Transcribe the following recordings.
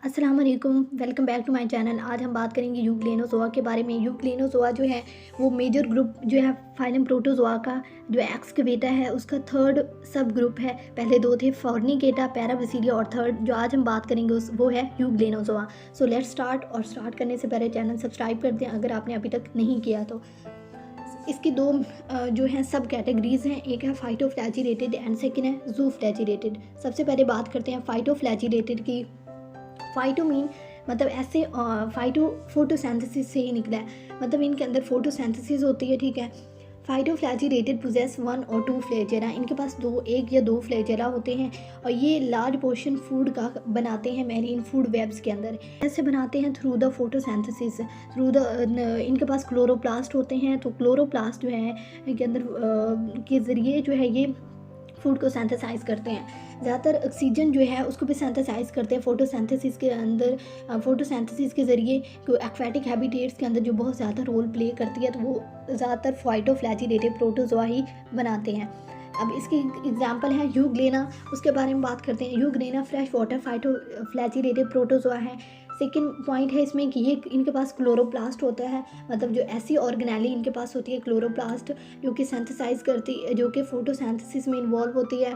अस्सलाम वालेकुम, welcome back to my channel. आज हम बात करेंगे यूग्लेनोज़ोआ के बारे में। यूग्लेनोज़ोआ जो है वो मेजर ग्रुप जो है फाइलम प्रोटोज़ोआ का जो एक्सकवेटा है उसका थर्ड सब ग्रुप है। पहले दो थे फॉर्निकेटा, पैराबैसिलिया और थर्ड जो आज हम बात करेंगे वो है यूग्लेनोज़ोआ। So let's start. और स्टार्ट करने से पहले चैनल सब्सक्राइब कर दें अगर आपने अभी तक नहीं किया तो। इसकी दो जो हैं सब कैटेगरीज हैं, एक है फाइटोफ्लैजिलेटेड एंड सेकेंड है जूफ्लैजिलेटेड। सबसे पहले बात करते हैं फाइटोफ्लैजिलेटेड की। फाइटो मीन मतलब ऐसे फाइटो फोटोसिंथेसिस से ही निकला है, मतलब इनके अंदर फोटोसिंथेसिस होती है, ठीक है। फाइटोफ्लैजिलेटेड पोजेस वन और टू फ्लैजेला, इनके पास एक या दो फ्लैजेला होते हैं और ये लार्ज पोर्शन फूड का बनाते हैं मैरीन फूड वेब्स के अंदर। ऐसे बनाते हैं through the photosynthesis, through the इनके पास क्लोरोप्लास्ट होते हैं। तो क्लोरोप्लास्ट जो है के अंदर के ज़रिए जो है ये फूड को सिंथेसाइज करते हैं। ज़्यादातर ऑक्सीजन जो है उसको भी सिंथेसाइज करते हैं फोटोसिंथेसिस के अंदर। फोटोसिंथेसिस के ज़रिए एक्वेटिक हैबिटेट्स के अंदर जो बहुत ज़्यादा रोल प्ले करती है, तो वो ज़्यादातर फाइटोफ्लैजिलेटेड प्रोटोजोआ ही बनाते हैं। अब इसकी एग्जांपल है यूग्लेना, उसके बारे में बात करते हैं। यूग्लेना फ्रेश वाटर फाइटोफ्लैजिलेटेड प्रोटोजोआ है। सेकेंड पॉइंट है इसमें कि ये इनके पास क्लोरोप्लास्ट होता है, मतलब जो ऐसी ऑर्गेनेली इनके पास होती है क्लोरोप्लास्ट जो कि सिंथेसाइज करती, जो कि फोटोसिंथेसिस में इन्वॉल्व होती है।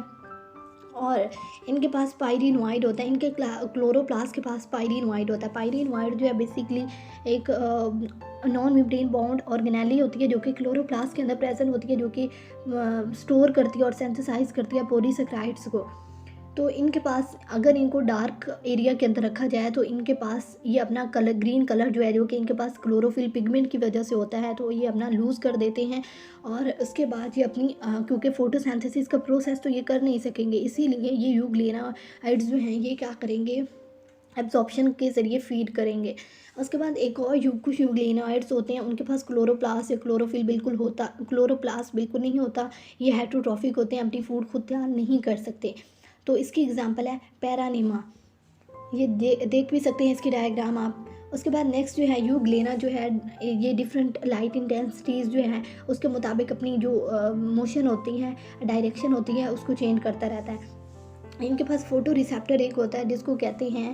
और इनके पास पायरीनोइड होता है, इनके क्लोरोप्लास्ट के पास पायरीनोइड होता है। पायरीनोइड जो है बेसिकली एक नॉन मेम्ब्रेन बाउंड ऑर्गेनेली होती है जो कि क्लोरोप्लास्ट के अंदर प्रेजेंट होती है, जो कि स्टोर करती है और सिंथेसाइज करती है पॉलीसेकेराइड्स को। तो इनके पास अगर इनको डार्क एरिया के अंदर रखा जाए तो इनके पास ये अपना कलर ग्रीन कलर जो है, जो कि इनके पास क्लोरोफिल पिगमेंट की वजह से होता है, तो ये अपना लूज़ कर देते हैं। और उसके बाद ये अपनी क्योंकि फोटोसिंथेसिस का प्रोसेस तो ये कर नहीं सकेंगे, इसीलिए ये यूग्लेनाइड्स जो हैं ये क्या करेंगे, एब्जॉर्प्शन के ज़रिए फीड करेंगे। उसके बाद एक और कुछ यूग्लेनाइड्स होते हैं, उनके पास क्लोरोप्लास्ट या क्लोरोफिल बिल्कुल होता, क्लोरोप्लास्ट बिल्कुल नहीं होता। ये हेटरोट्रॉफिक होते हैं, अपनी फूड खुद तैयार नहीं कर सकते। तो इसकी एग्जांपल है पैरानीमा, ये देख भी सकते हैं इसकी डायग्राम आप। उसके बाद नेक्स्ट जो है यूग्लेना जो है ये डिफरेंट लाइट इंटेंसिटीज़ जो है उसके मुताबिक अपनी जो मोशन होती है, डायरेक्शन होती है, उसको चेंज करता रहता है। इनके पास फोटो रिसेप्टर एक होता है जिसको कहते हैं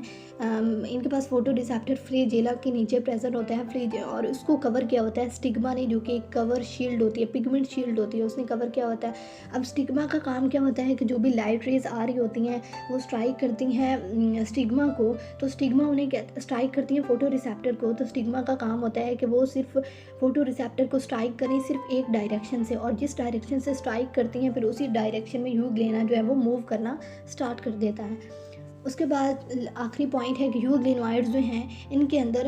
इनके पास फोटो रिसेप्टर फ्लैजेला के नीचे प्रेजेंट होता है, फ्लैज, और उसको कवर किया होता है स्टिग्मा ने, जो कि एक कवर शील्ड होती है, पिगमेंट शील्ड होती है, उसने कवर किया होता है। अब स्टिग्मा का काम क्या होता है कि जो भी लाइट रेज आ रही होती हैं वो स्ट्राइक करती हैं स्टिग्मा को, तो स्टिग्मा उन्हें स्ट्राइक करती हैं फोटो रिसेप्टर को। तो स्टिग्मा का काम होता है कि वो सिर्फ फोटो रिसेप्टर को स्ट्राइक करें सिर्फ एक डायरेक्शन से, और जिस डायरेक्शन से स्ट्राइक करती हैं फिर उसी डायरेक्शन में यूग्लेना जो है वो मूव करना स्टार्ट कर देता है। उसके बाद आखिरी पॉइंट है कि यूग्लेनोइड्स जो हैं इनके अंदर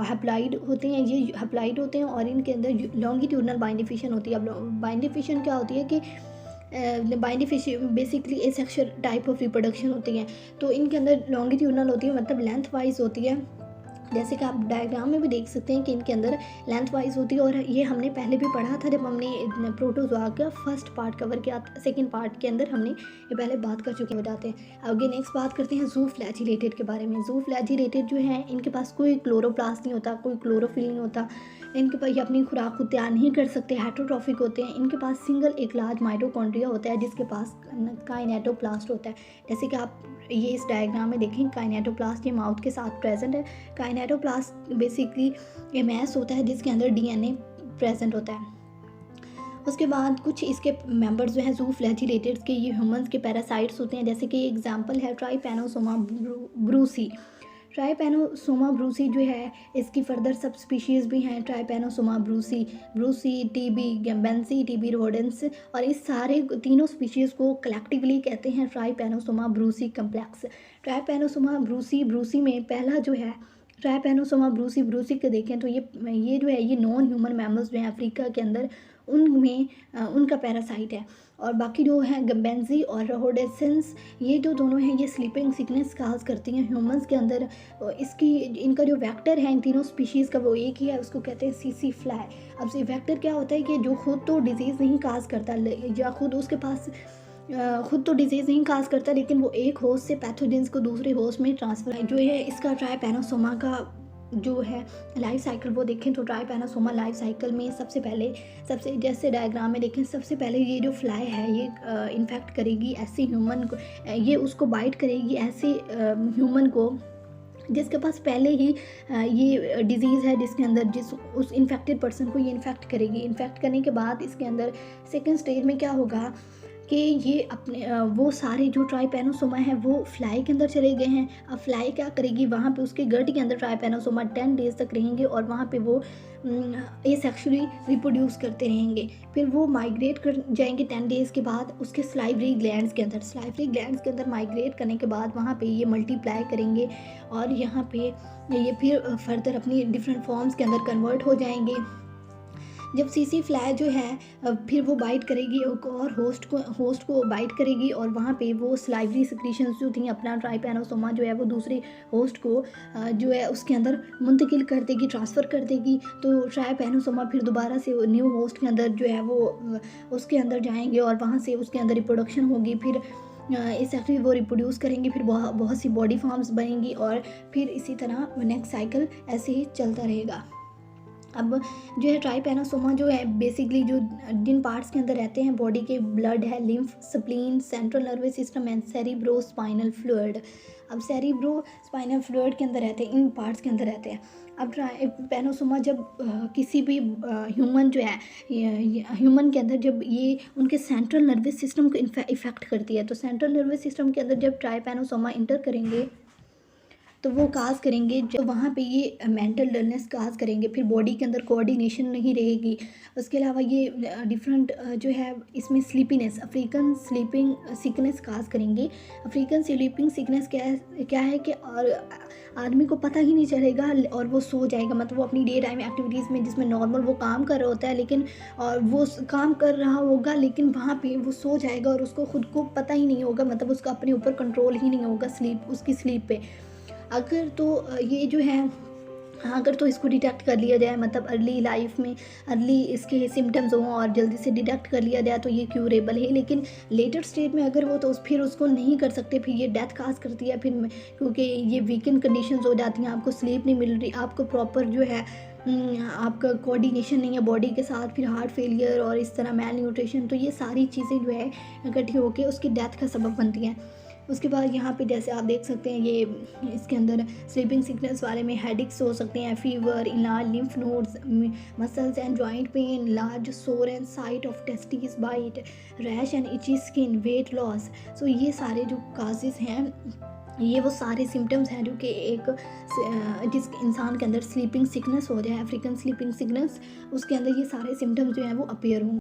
हैप्लाइड होते हैं, ये हैप्लाइड होते हैं और इनके अंदर लॉन्गिट्यूडनल बाइंडिफिशन होती है। अब बाइंडिफिशन क्या होती है कि binary fission basically asexual type of reproduction होती है, तो इनके अंदर लॉन्गिट्यूडनल होती है, मतलब लेंथ वाइज होती है, जैसे कि आप डायग्राम में भी देख सकते हैं कि इनके अंदर लेंथ वाइज होती है। और ये हमने पहले भी पढ़ा था जब हमने प्रोटोजोआ का फर्स्ट पार्ट कवर किया, सेकंड पार्ट के अंदर हमने ये पहले बात कर चुके बताते हैं। आगे नेक्स्ट बात करते हैं जूफ्लैजिलेटेड के बारे में। जूफ्लैजिलेटेड जो है इनके पास कोई क्लोरोप्लास्ट नहीं होता, कोई क्लोरोफिल नहीं होता, इनके पास ये अपनी खुराक को तैयार नहीं कर सकते, हेटरोट्रॉफिक होते हैं। इनके पास सिंगल एक लार्ज माइटोकॉन्ड्रिया होता है जिसके पास काइनेटोप्लास्ट होता है। जैसे कि आप ये इस डायग्राम में देखें, काइनेटोप्लास्ट ये माउथ के साथ प्रेजेंट है। काइनेटोप्लास्ट बेसिकली ये मैस होता है जिसके अंदर डीएनए प्रेजेंट होता है। उसके बाद कुछ इसके मेंबर्स जो हैं जूफ्लैजिलेटेड्स के, ये ह्यूमंस के पैरासाइट्स होते हैं। जैसे कि एग्जांपल है ट्राइपैनोसोमा ब्रूसी। ट्राइपैनोसोमा ब्रूसी जो है इसकी फर्दर सब स्पीशीज़ भी हैं, ट्राइपैनोसोमा ब्रूसी, टीबी गैम्बेंसी, टीबी रोडेंस, और इस सारे तीनों स्पीशीज़ को कलेक्टिवली कहते हैं trypanosoma Brucie complex. Trypanosoma Brucie में पहला जो है ट्राइपैनोसोमा ब्रूसी के देखें तो ये जो है ये नॉन ह्यूमन मैमल्स जो हैं अफ्रीका के अंदर उनमें उनका पैरासाइट है। और बाकी जो है गम्बेंजी और रोडेसेंस, ये जो दोनों हैं ये स्लीपिंग सिकनेस काज करती हैं ह्यूमंस के अंदर। इसकी इनका जो वेक्टर है इन तीनों स्पीशीज़ का वो एक ही है, उसको कहते हैं सीसी फ्लाई। अब ये वेक्टर क्या होता है कि जो खुद तो डिजीज़ नहीं काज करता, या खुद उसके पास खुद तो डिजीज़ नहीं काज करता, लेकिन वो एक होस्ट से पैथोजेंस को दूसरे होस्ट में ट्रांसफ़र जो है। इसका ट्राइपैनोसोमा का जो है लाइफ साइकिल वो देखें तो ट्राइपैनोसोमा लाइफ साइकिल में सबसे जैसे डायग्राम में देखें, सबसे पहले ये जो फ्लाई है ये इन्फेक्ट करेगी ऐसे ह्यूमन को, ये उसको बाइट करेगी ऐसे ह्यूमन को जिसके पास पहले ही ये डिज़ीज़ है, जिसके अंदर उस इन्फेक्टेड पर्सन को ये इन्फेक्ट करेगी। इन्फेक्ट करने के बाद इसके अंदर सेकेंड स्टेज में क्या होगा कि ये अपने वो सारे जो ट्राइपैनोसोमा है वो फ्लाई के अंदर चले गए हैं। अब फ्लाई क्या करेगी, वहाँ पे उसके गट के अंदर ट्राइपैनोसोमा 10 डेज़ तक रहेंगे और वहाँ पे वो ये सेक्सुअली रिप्रोड्यूस करते रहेंगे। फिर वो माइग्रेट कर जाएंगे 10 डेज़ के बाद उसके स्लाइवरी ग्लैंड्स के अंदर माइग्रेट करने के बाद वहाँ पे ये मल्टीप्लाई करेंगे और यहाँ पे ये फिर फर्दर अपनी डिफरेंट फॉर्म्स के अंदर कन्वर्ट हो जाएंगे। जब सीसी फ्लाई जो है फिर वो बाइट करेगी और होस्ट को बाइट करेगी और वहाँ पे वो स्लाइवरी सिक्रीशंस जो थी अपना ट्राइपैनोसोमा जो है वो दूसरे होस्ट को जो है उसके अंदर मुंतकिल कर देगी, ट्रांसफ़र कर देगी। तो ट्राइपैनोसोमा फिर दोबारा से न्यू होस्ट के अंदर जो है वो उसके अंदर जाएंगे और वहाँ से उसके अंदर रिप्रोडक्शन होगी। फिर एक्चुअली वो रिप्रोड्यूस करेंगे, फिर बहुत सी बॉडी फॉर्म्स बनेंगी और फिर इसी तरह नेक्स्ट साइकिल ऐसे ही चलता रहेगा। अब जो है ट्राइपैनोसोमा जो है बेसिकली जो जिन पार्ट्स के अंदर रहते हैं बॉडी के, ब्लड है, lymph, spleen, central nervous system and cerebro spinal fluid. अब सेरिब्रो स्पाइनल फ्लूइड के अंदर रहते हैं, इन पार्ट्स के अंदर रहते हैं। अब ट्राइपैनोसोमा जब किसी भी ह्यूमन जो है ह्यूमन के अंदर जब ये उनके सेंट्रल नर्वस सिस्टम को इफेक्ट करती है, तो सेंट्रल नर्वस सिस्टम के अंदर जब ट्राइपैनोसोमा इंटर करेंगे तो वो काज करेंगे, जब वहाँ पे ये मेंटल डलनेस काज करेंगे, फिर बॉडी के अंदर कोऑर्डिनेशन नहीं रहेगी। उसके अलावा ये डिफरेंट जो है इसमें स्लीपीनेस, अफ्रीकन स्लीपिंग सिकनेस काज करेंगे। अफ्रीकन स्लीपिंग सिकनेस क्या है कि और आदमी को पता ही नहीं चलेगा और वो सो जाएगा, मतलब वो अपनी डे टाइम एक्टिविटीज़ में जिसमें नॉर्मल वो काम कर रहा होता है लेकिन और वो काम कर रहा होगा लेकिन वहाँ पे वो सो जाएगा और उसको खुद को पता ही नहीं होगा, मतलब उसका अपने ऊपर कंट्रोल ही नहीं होगा उसकी स्लीप पे। अगर तो ये जो है अगर तो इसको डिटेक्ट कर लिया जाए, मतलब अर्ली लाइफ में अर्ली इसके सिम्टम्स हों और जल्दी से डिटेक्ट कर लिया जाए तो ये क्यूरेबल है। लेकिन लेटर स्टेज में अगर वो तो फिर उसको नहीं कर सकते, फिर ये डेथ काज करती है फिर, क्योंकि ये वीकेंड कंडीशंस हो जाती हैं, आपको स्लीप नहीं मिल रही, आपको प्रॉपर जो है आपका कोऑर्डिनेशन नहीं है बॉडी के साथ, फिर हार्ट फेलियर और इस तरह मेल न्यूट्रिशन, तो ये सारी चीज़ें जो है इकट्ठी होकर उसकी डेथ का सबब बनती हैं। उसके बाद यहाँ पे जैसे आप देख सकते हैं ये इसके अंदर स्लीपिंग सिकनेस वाले में हेडिक्स हो सकते हैं, fever, enlarge lymph nodes, muscles and joint pain, large sore and site of tsetse bite, rash and itchy skin, weight loss. So ये सारे जो काजेज़ हैं, ये वो सारे सिम्टम्स हैं जो कि एक जिस इंसान के अंदर स्लीपिंग सिकनेस हो जाए, अफ्रीकन स्लीपिंग सिकनेस, उसके अंदर ये सारे सिम्टम्स जो हैं वो अपीयर होंगे।